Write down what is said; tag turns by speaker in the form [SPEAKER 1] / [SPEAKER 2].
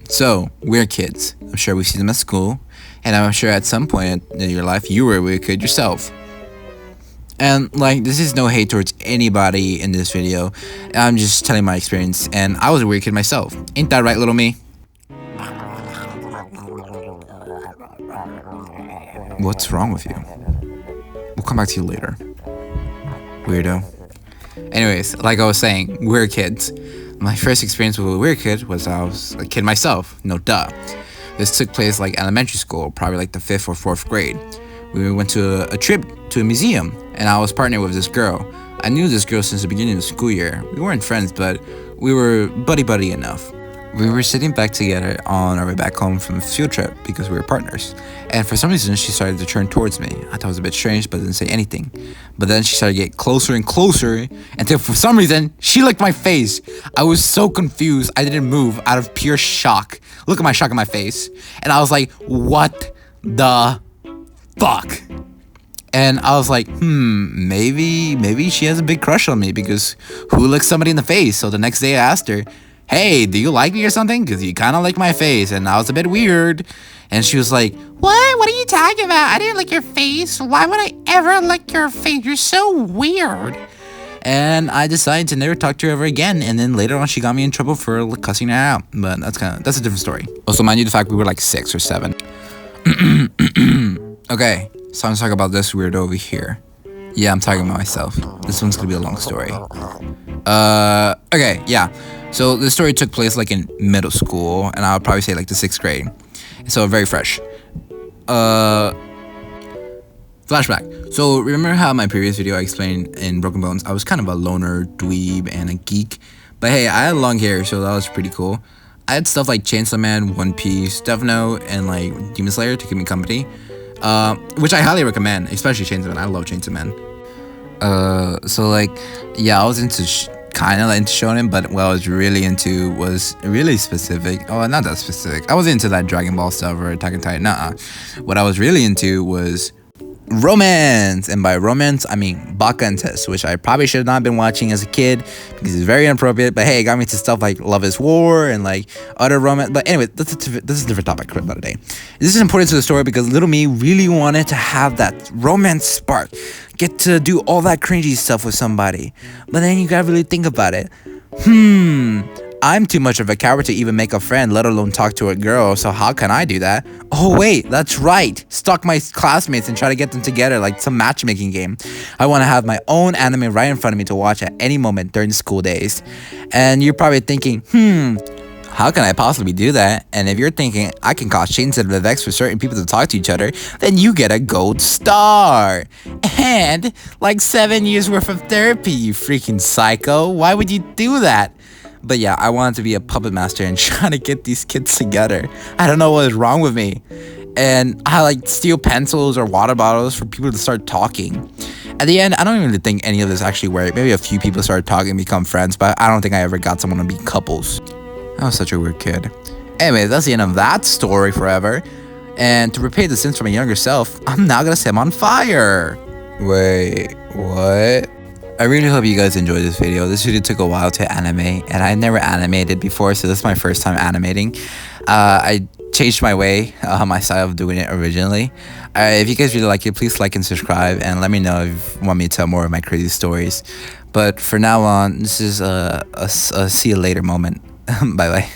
[SPEAKER 1] So, we're kids. I'm sure we see them at school, and I'm sure at some point in your life you were a weird kid yourself. And like, this is no hate towards anybody in this video. I'm just telling my experience, and I was a weird kid myself. Ain't that right, little me? What's wrong with you? We'll come back to you later, weirdo. Anyways, like I was saying, we're kids. My first experience with a weird kid was I was a kid myself. No duh. This took place like elementary school, probably like the 5th or 4th grade. We went to a trip to a museum, and I was partnered with this girl. I knew this girl since the beginning of the school year. We weren't friends, but we were buddy enough. We were sitting back together on our way back home from a field trip because we were partners. And for some reason, she started to turn towards me. I thought it was a bit strange, but didn't say anything. But then she started to get closer and closer until for some reason, she licked my face. I was so confused. I didn't move out of pure shock. Look at my shock on my face. And I was like, what the fuck? And I was like, maybe she has a big crush on me because who licks somebody in the face? So the next day I asked her, hey, do you like me or something? Because you kind of like my face. And I was a bit weird. And she was like, what? What are you talking about? I didn't lick your face. Why would I ever lick your face? You're so weird. And I decided to never talk to her ever again. And then later on, she got me in trouble for cussing her out. But that's a different story. Also, mind you, the fact we were like 6 or 7. Okay, so I'm gonna talk about this weirdo over here. Yeah, I'm talking about myself. This one's gonna be a long story. Okay, yeah. So the story took place like in middle school, and I would probably say like the 6th grade. So very fresh. Flashback. So remember how in my previous video I explained in Broken Bones, I was kind of a loner, dweeb, and a geek. But hey, I had long hair, so that was pretty cool. I had stuff like Chainsaw Man, One Piece, Death Note, and like Demon Slayer to keep me company. Which I highly recommend, especially Chainsaw Man. I love Chainsaw Man. So like, yeah, I was into kind of into shonen, but what I was really into was really specific. Oh, not that specific. I was into that Dragon Ball stuff or Attack on Titan. Nuh-uh. What I was really into was romance, and by romance I mean Baka and Test, which I probably should have not been watching as a kid because it's very inappropriate. But hey, it got me to stuff like Love is War and like other romance. But anyway, this is a different topic for another day. This is important to the story because little me really wanted to have that romance spark, get to do all that cringy stuff with somebody. But then you gotta really think about it. I'm too much of a coward to even make a friend, let alone talk to a girl, so how can I do that? Oh wait, that's right. Stalk my classmates and try to get them together like some matchmaking game. I want to have my own anime right in front of me to watch at any moment during the school days. And you're probably thinking, how can I possibly do that? And if you're thinking I can cause change-sensitive effects for certain people to talk to each other, then you get a gold star. And like 7 years worth of therapy, you freaking psycho. Why would you do that? But yeah, I wanted to be a puppet master and try to get these kids together. I don't know what is wrong with me. And I like steal pencils or water bottles for people to start talking. At the end, I don't even think any of this actually worked. Maybe a few people started talking and become friends, but I don't think I ever got someone to be couples. I was such a weird kid. Anyway, that's the end of that story forever. And to repay the sins from my younger self, I'm now gonna set him on fire. Wait, what? I really hope you guys enjoyed this video. This video took a while to animate, and I never animated before, so this is my first time animating. I changed my way, my style of doing it originally. If you guys really like it, please like and subscribe, and let me know if you want me to tell more of my crazy stories. But for now on, this is a see you later moment. Bye bye.